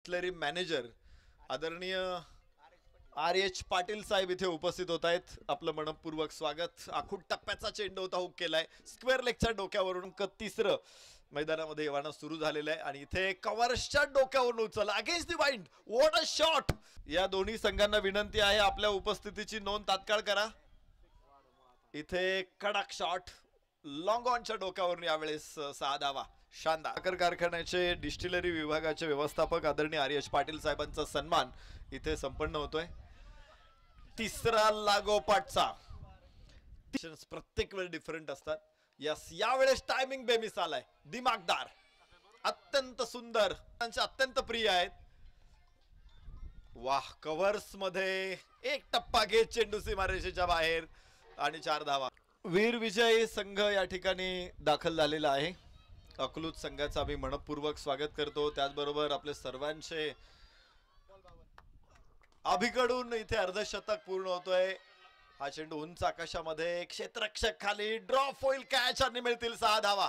Distillery manager आदरणीय RH. Patil साहेब इथे उपस्थित होत आहेत. आपलं मनपूर्वक स्वागत. आखूड टप्प्याचा चेंडू होता, हुक केलाय स्क्वेअर लेगच्या डोक्यावरून. तिसरं मैदानामध्ये येवाना सुरू झालेलं आहे आणि इथे कव्हर्सच्या डोक्यावरून उचलला against the wind. What a shot. या दोन्ही संघांना विनंती आहे आपल्या उपस्थितीची नोंद तात्काळ करा. इथे कडक शॉट लॉंग ऑनच्या डोक्यावरून यावेळेस 6 धावा. शानदार. साखर कारखान्याचे डिस्टिलरी विभागाचे व्यवस्थापक आदरणीय आर.एच. पाटील साहेबांचा सन्मान इथे संपन्न होतोय. तिसरा लागोपाठचा प्रत्येक वेळ डिफरंट असतात. यस, यावेळेस टायमिंग बेमिस आलाय. दिमागदार, अत्यंत सुंदर, अत्यंत प्रिय आहेत. वाह, कव्हर्स मध्ये एक टप्पा घेत चेंडू सीमारेषेच्या बाहेर आणि 4 धावा. वीर विजय संघ या ठिकाणी दाखल झालेला आहे. अकलूज संघाचं आम्ही मनपूर्वक स्वागत करतो. त्याचबरोबर आपले सर्वांचे अभिकडून इथे अर्धशतक पूर्ण होतोय. हा चेंडू उंच आकाशामध्ये, क्षेत्ररक्षक खाली, ड्रॉप होईल, कॅच आणि मिळतील 6 धावा.